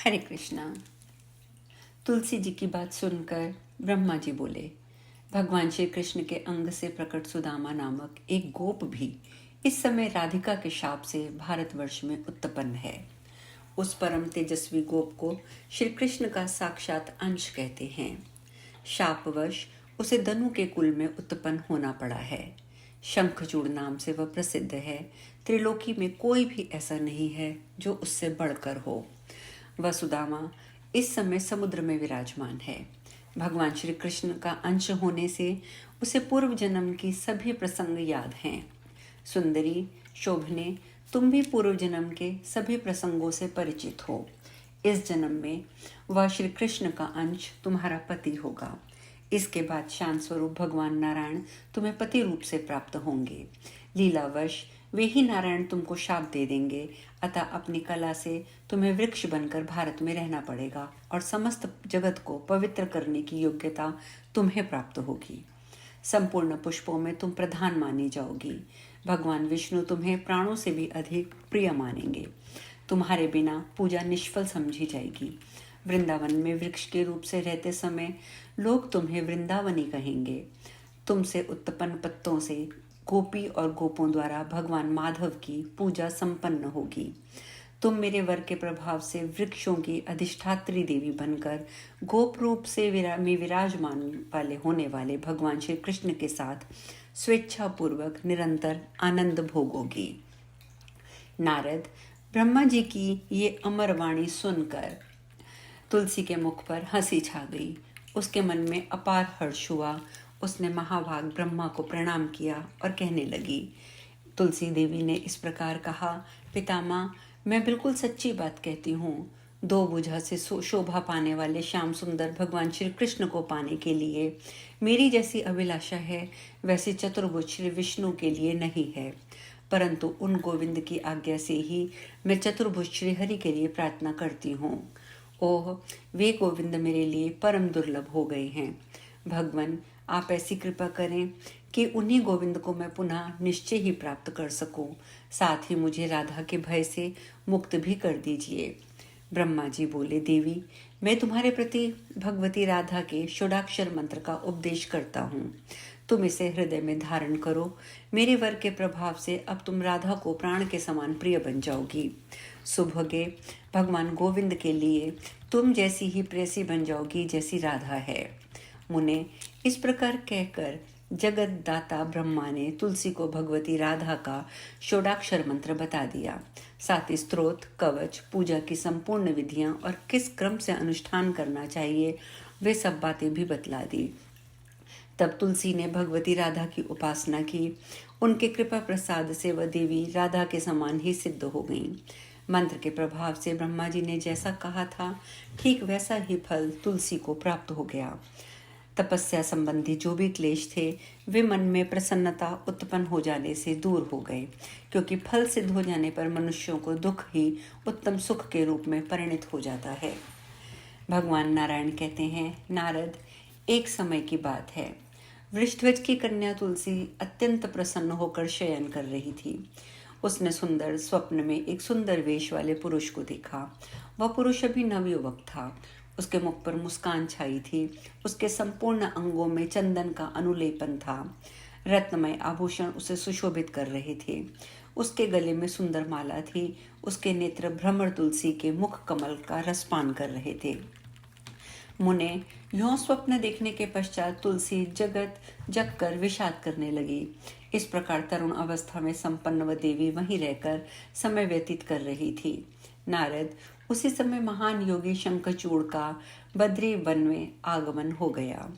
हरे कृष्णा। तुलसी जी की बात सुनकर ब्रह्मा जी बोले, भगवान श्री कृष्ण के अंग से प्रकट सुदामा नामक एक गोप भी इस समय राधिका के शाप से भारतवर्ष में उत्पन्न है। उस परम तेजस्वी गोप को श्री कृष्ण का साक्षात अंश कहते हैं। शापवश उसे धनु के कुल में उत्पन्न होना पड़ा है। शंखचूड़ नाम से वह प्रसिद्ध है। त्रिलोकी में कोई भी ऐसा नहीं है जो उससे बढ़कर हो। वह सुदामा इस समय समुद्र में विराजमान है। भगवान श्री कृष्ण का अंश होने से उसे पूर्व जन्म की सभी प्रसंग याद हैं। सुंदरी, शोभने, तुम भी पूर्व जन्म के सभी प्रसंगों से परिचित हो। इस जन्म में वह श्री कृष्ण का अंश तुम्हारा पति होगा। इसके बाद शांत स्वरूप भगवान नारायण तुम्हें पति रूप से प्राप्त होंगे। लीलावश वे ही नारायण तुमको शाप दे देंगे, अतः अपनी कला से तुम्हें वृक्ष बनकर भारत में रहना पड़ेगा और समस्त जगत को पवित्र करने की योग्यता तुम्हें प्राप्त होगी। संपूर्ण पुष्पों में तुम प्रधान मानी जाओगी। भगवान विष्णु तुम्हें प्राणों से भी अधिक प्रिय मानेंगे। तुम्हारे बिना पूजा निष्फल समझी जाएगी। वृंदावन में वृक्ष के रूप से रहते समय लोग तुम्हें वृंदावनी कहेंगे। तुमसे उत्पन्न पत्तों से गोपी और गोपों द्वारा भगवान माधव की पूजा संपन्न होगी। तुम मेरे वर के प्रभाव से वृक्षों की अधिष्ठात्री देवी बनकर गोप रूप से विराजमान वाले होने वाले भगवान श्री कृष्ण के साथ स्वेच्छा पूर्वक निरंतर आनंद भोगोगी। नारद, ब्रह्मा जी की ये अमर वाणी सुनकर तुलसी के मुख पर हंसी छा गई। उसके मन में अपार हर्ष हुआ। उसने महाभाग ब्रह्मा को प्रणाम किया और कहने लगी। तुलसी देवी ने इस प्रकार कहा, पितामह, मैं बिल्कुल सच्ची बात कहती हूँ। दो भुजा से शोभा पाने वाले श्याम सुंदर भगवान श्री कृष्ण को पाने के लिए मेरी जैसी अभिलाषा है, वैसे चतुर्भुज श्री विष्णु के लिए नहीं है, परंतु उन गोविंद की आज्ञा से ही मैं चतुर्भुज श्री हरि के लिए प्रार्थना करती हूँ। ओह, वे गोविंद मेरे लिए परम दुर्लभ हो गए हैं। भगवान, आप ऐसी कृपा करें कि उन्हीं गोविंद को मैं पुनः निश्चय ही प्राप्त कर सकूं। साथ ही मुझे राधा के भय से मुक्त भी कर दीजिए। ब्रह्मा जी बोले, देवी, मैं तुम्हारे प्रति भगवती राधा के षोडाक्षर मंत्र का उपदेश करता हूँ। तुम इसे हृदय में धारण करो। मेरे वर के प्रभाव से अब तुम राधा को प्राण के समान प्रिय बन जाओगी। सुभगे, भगवान गोविंद के लिए तुम जैसी ही प्रेयसी बन जाओगी जैसी राधा है। मुने, इस प्रकार कहकर जगत दाता ब्रह्मा ने तुलसी को भगवती राधा का षोडाक्षर मंत्र बता दिया। साथ ही स्तोत्र, कवच, पूजा की संपूर्ण विधियां और किस क्रम से अनुष्ठान करना चाहिए वे सब बातें भी बतला दी। तब तुलसी ने भगवती राधा की उपासना की। उनके कृपा प्रसाद से वह देवी राधा के समान ही सिद्ध हो गईं। मंत्र के प्रभाव से ब्रह्मा जी ने जैसा कहा था, ठीक वैसा ही फल तुलसी को प्राप्त हो गया। तपस्या संबंधी जो भी क्लेश थे वे मन में प्रसन्नता उत्पन्न हो जाने से दूर हो गए, क्योंकि फल सिद्ध हो जाने पर मनुष्यों को दुख ही उत्तम सुख के रूप में परिणित हो जाता है। भगवान नारायण कहते हैं, नारद, एक समय की बात है। वृषध्वज की कन्या तुलसी अत्यंत प्रसन्न होकर शयन कर रही थी। उसने सुंदर स्वप्न में एक सुंदर वेश वाले पुरुष को देखा। वह पुरुष अभी नवयुवक था। उसके मुख पर मुस्कान छाई थी। उसके संपूर्ण अंगों में चंदन का अनुलेपन था। रत्नमय आभूषण उसे सुशोभित कर रहे थे। उसके गले में सुंदर माला थी। उसके नेत्र भ्रमर तुलसी के मुख कमल का रसपान कर रहे थे। मुने, यों स्वप्न देखने के पश्चात तुलसी जगत जग कर विषाद करने लगी। इस प्रकार तरुण अवस्था में संपन्न वह देवी वहीं रहकर समय व्यतीत कर रही थी। नारद, उसी समय महान योगी शंखचूड़ का बद्री वन में आगमन हो गया।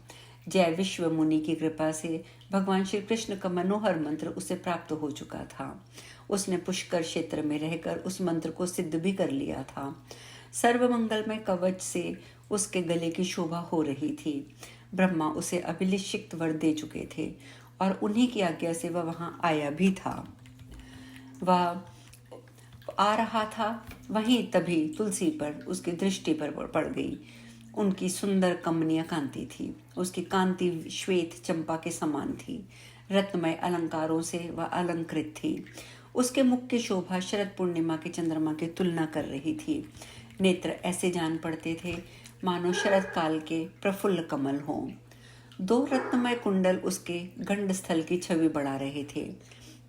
जय विश्व मुनि की कृपा से भगवान श्री कृष्ण का मनोहर मंत्र उसे प्राप्त हो चुका था। उसने पुष्कर क्षेत्र में रहकर उस मंत्र को सिद्ध भी कर लिया था। सर्वमंगलमय कवच से उसके गले की शोभा हो रही थी। ब्रह्मा उसे अभिषिक्त वर दे चुके थे और उन्हीं की आज्ञा से वह वहां आया भी था। वह आ रहा था, वहीं तभी तुलसी पर उसकी दृष्टि पर पड़ गई। उनकी सुंदर कमनीय कांति थी। उसकी कांति श्वेत चंपा के समान थी। रत्नमय अलंकारों से वह अलंकृत थी। उसके मुख की शोभा शरद पूर्णिमा के चंद्रमा की तुलना कर रही थी। नेत्र ऐसे जान पड़ते थे मानो शरद काल के प्रफुल्ल कमल हों। 2 रत्नमय कुंडल उसके गंड स्थल की छवि बढ़ा रहे थे।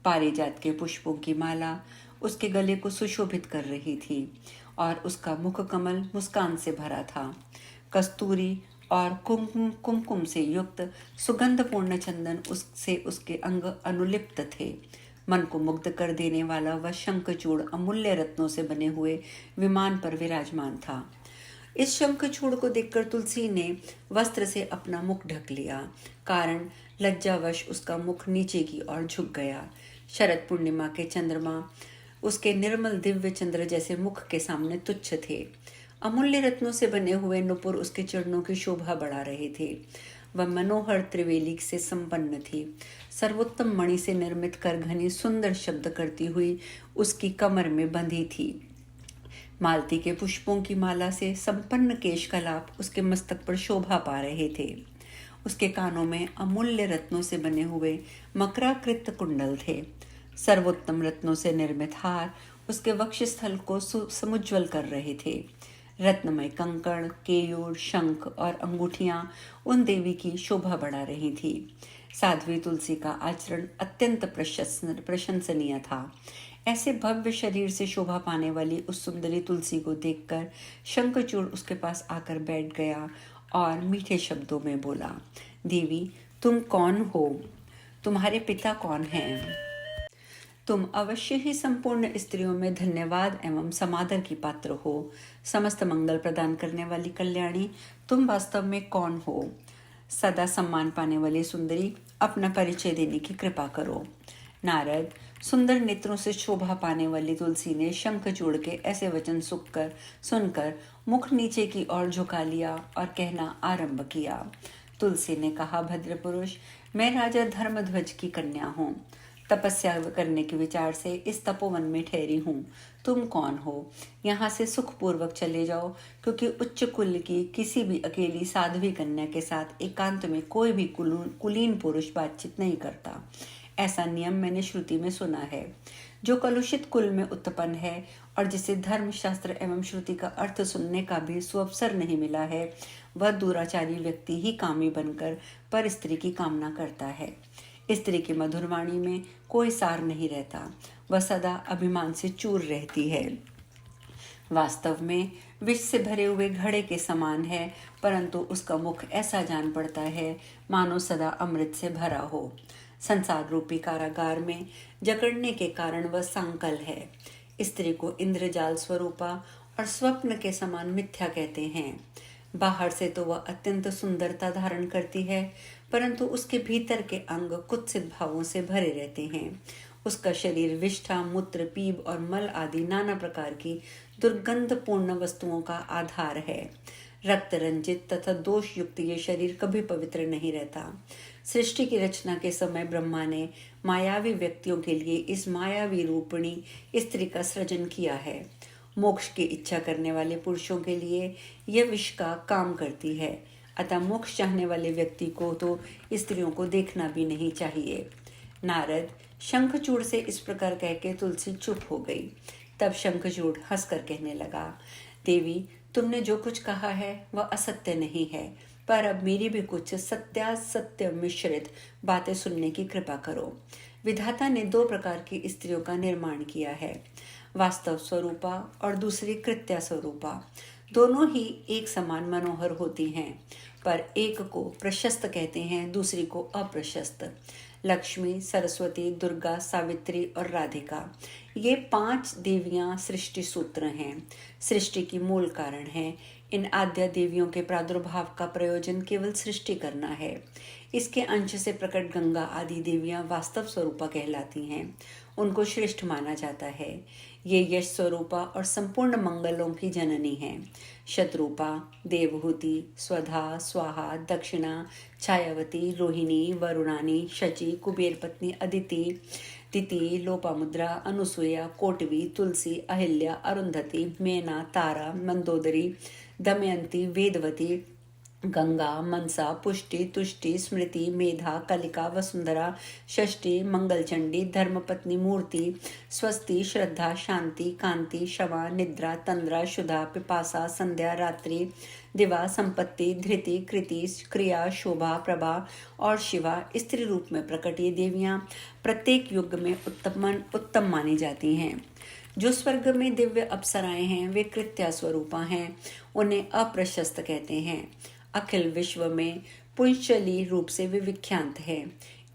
पारिजात के पुष्पों की माला उसके गले को सुशोभित कर रही थी और उसका मुख कमल मुस्कान से भरा था। कस्तूरी और कुमकुम से युक्त सुगंधपूर्ण चंदन उससे उसके अंग अनुलिप्त थे। मन को मुग्ध कर देने वाला वह शंखचूड़ अमूल्य रत्नों से बने हुए विमान पर विराजमान था। इस शंखचूड़ को देखकर तुलसी ने वस्त्र से अपना मुख ढक लिया, कारण लज्जावश उसका मुख नीचे की ओर झुक गया। शरद पूर्णिमा के चंद्रमा उसके निर्मल दिव्य चंद्र जैसे मुख के सामने तुच्छ थे। अमूल्य रत्नों से बने हुए नुपुर उसके चरणों की शोभा बढ़ा रहे थे। वह मनोहर त्रिवेली से संपन्न थी। सर्वोत्तम मणि से निर्मित करघनी सुंदर शब्द करती हुई उसकी कमर में बंधी थी। मालती के पुष्पों की माला से संपन्न केश कलाप उसके मस्तक पर शोभा पा रहे थे। उसके कानों में अमूल्य रत्नों से बने हुए मकराकृत कुंडल थे। सर्वोत्तम रत्नों से निर्मित हार उसके वक्षस्थल को समुज्वल कर रहे थे। रत्नमय कंकण, केयूर, शंख और अंगूठियां उन देवी की शोभा बढ़ा रही थी। साध्वी तुलसी का आचरण अत्यंत प्रशंसनीय था। ऐसे भव्य शरीर से शोभा पाने वाली उस सुंदरी तुलसी को देखकर शंखचूड़ उसके पास आकर बैठ गया और मीठे शब्दों में बोला, देवी, तुम कौन हो? तुम्हारे पिता कौन हैं? तुम अवश्य ही संपूर्ण स्त्रियों में धन्यवाद एवं समादर की पात्र हो। समस्त मंगल प्रदान करने वाली कल्याणी, तुम वास्तव में कौन हो? सदा सम्मान पाने वाली सुंदरी, अपना परिचय देने की कृपा करो। नारद, सुंदर नेत्रों से शोभा पाने वाली तुलसी ने शंखचूड़ के ऐसे वचन सुनकर मुख नीचे की ओर झुका लिया और कहना आरंभ किया। तुलसी ने कहा, भद्र पुरुष, मैं राजा धर्मध्वज की कन्या हूँ। तपस्या करने के विचार से इस तपोवन में ठहरी हूँ। तुम कौन हो? यहाँ से सुखपूर्वक चले जाओ, क्योंकि उच्च कुल की किसी भी अकेली साध्वी कन्या के साथ एकांत में कोई भी कुलीन पुरुष बातचीत नहीं करता। ऐसा नियम मैंने श्रुति में सुना है। जो कलुषित कुल में उत्पन्न है और जिसे धर्मशास्त्र एवं श्रुति का अर्थ सुनने का भी सुअवसर नहीं मिला है, वह दुराचारी व्यक्ति ही कामी बनकर पर स्त्री की कामना करता है। स्त्री की मधुर वाणी में कोई सार नहीं रहता, वह सदा अभिमान से चूर रहती है। वास्तव में विष से भरे हुए घड़े के समान है, परंतु उसका मुख ऐसा जान पड़ता है मानो सदा अमृत से भरा हो। संसार रूपी कारागार में जकड़ने के कारण वह सांकल है। स्त्री को इंद्रजाल स्वरूपा और स्वप्न के समान मिथ्या कहते हैं। बाहर से तो वह अत्यंत सुंदरता धारण करती है, परंतु उसके भीतर के अंग कुत्सित भावों से भरे रहते हैं। उसका शरीर विष्ठा, मूत्र, पीप और मल आदि नाना प्रकार की दुर्गंधपूर्ण वस्तुओं का आधार है। रक्त रंजित तथा दोष युक्त ये शरीर कभी पवित्र नहीं रहता। सृष्टि की रचना के समय ब्रह्मा ने मायावी व्यक्तियों के लिए इस मायावी रूपिणी स्त्री का सृजन किया है। मोक्ष की इच्छा करने वाले पुरुषों के लिए यह विष का काम करती है, अतः मोक्ष चाहने वाले व्यक्ति को तो स्त्रियों को देखना भी नहीं चाहिए। नारद, शंखचूड़ से इस प्रकार कहकर तुलसी चुप हो गई। तब शंखचूड़ हंसकर कहने लगा, देवी, तुमने जो कुछ कहा है वह असत्य नहीं है, पर अब मेरी भी कुछ सत्यासत्य मिश्रित बातें सुनने की कृपा करो। विधाता ने 2 प्रकार की स्त्रियों का निर्माण किया है, वास्तव स्वरूपा और दूसरी कृत्या स्वरूपा। दोनों ही एक समान मनोहर होती हैं, पर एक को प्रशस्त कहते हैं, दूसरी को अप्रशस्त। लक्ष्मी, सरस्वती, दुर्गा, सावित्री और राधिका, ये 5 देवियां सृष्टि सूत्र हैं, सृष्टि की मूल कारण हैं। इन आद्या देवियों के प्रादुर्भाव का प्रयोजन केवल सृष्टि करना है। इसके अंश से प्रकट गंगा आदि देवियां वास्तव स्वरूपा कहलाती हैं, उनको श्रेष्ठ माना जाता है। ये यश स्वरूपा और संपूर्ण मंगलों की जननी हैं। शत्रुपा, देवहूति, स्वधा, स्वाहा, दक्षिणा, छायावती, रोहिणी, वरुणानी, शची, कुबेर पत्नी अदिति, तिथि, लोपामुद्रा, अनुसुया, कोटवी, तुलसी, अहिल्या, अरुंधति, मेना, तारा, मंदोदरी, दमयंती, वेदवती, गंगा, मनसा, पुष्टि, तुष्टि, स्मृति, मेधा, कलिका, वसुंधरा, षष्ठी, मंगलचंडी, धर्मपत्नी, मूर्ति, स्वस्ति, श्रद्धा, शांति, कांति, क्षमा, निद्रा, तंद्रा, शुदा, पिपासा, संध्या, रात्रि, दिवा, संपत्ति, धृति, कृति, क्रिया, शोभा, प्रभा और शिवा स्त्री रूप में प्रकट ये देवियां प्रत्येक युग में उत्तम मानी जाती हैं। जो स्वर्ग में दिव्य अप्सराएं हैं वे कृत्या स्वरूपा हैं, उन्हें अप्रशस्त कहते हैं। अखिल विश्व में पुंचली रूप से वे विख्यात है।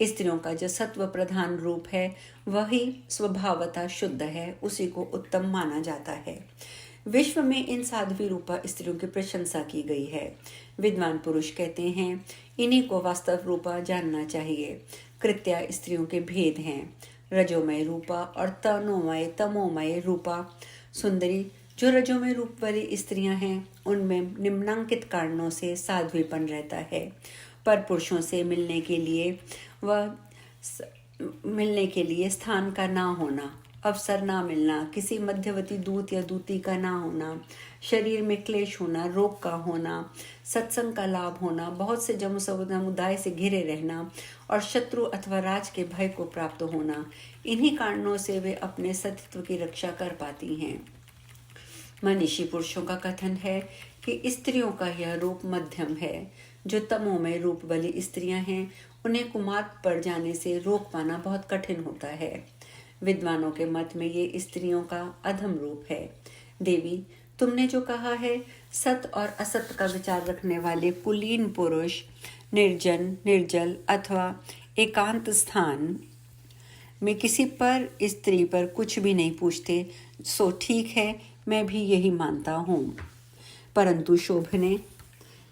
स्त्रियों का जो सत्व प्रधान रूप है वही स्वभावतः शुद्ध है, उसी को उत्तम माना जाता है। विश्व में इन साध्वी रूपा स्त्रियों की प्रशंसा की गई है। विद्वान पुरुष कहते हैं इन्हीं को वास्तव रूपा जानना चाहिए। कृत्या स्त्रियों के भेद हैं, रजोमय रूपा और तमोमय रूपा। सुंदरी जो रजोमय रूप वाली स्त्रियां हैं उनमें निम्नांकित कारणों से साध्वीपन रहता है। पर पुरुषों से मिलने के लिए स्थान का ना होना, अवसर ना मिलना, किसी मध्यवर्ती दूत या दूती का ना होना, शरीर में क्लेश होना, रोग का होना, सत्संग का लाभ होना, बहुत से समुदाय से घिरे रहना और शत्रु अथवा राज के भय को प्राप्त होना, इन्हीं कारणों से वे अपने सतीत्व की रक्षा कर पाती हैं। मनीषी पुरुषों का कथन है कि स्त्रियों का यह रूप मध्यम है। जो तमोमय रूप वाली स्त्रियां हैं उन्हें कुमार्ग पड़ जाने से रोक पाना बहुत कठिन होता है। विद्वानों के मत में ये स्त्रियों का अधम रूप है। देवी, तुमने जो कहा है, सत और असत का विचार रखने वाले कुलीन पुरुष निर्जन, निर्जल अथवा एकांत स्थान में किसी पर स्त्री पर कुछ भी नहीं पूछते, सो ठीक है, मैं भी यही मानता हूँ। परंतु शोभने,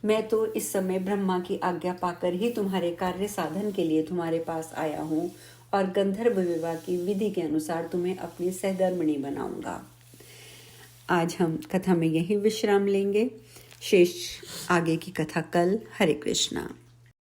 मैं तो इस समय ब्रह्मा की आज्ञा पाकर ही तुम्हारे कार्य साधन के लिए तुम्हारे पास आया हूँ और गंधर्व विवाह की विधि के अनुसार तुम्हें अपनी सहधर्मिणी बनाऊंगा। आज हम कथा में यही विश्राम लेंगे। शेष आगे की कथा कल। हरे कृष्णा।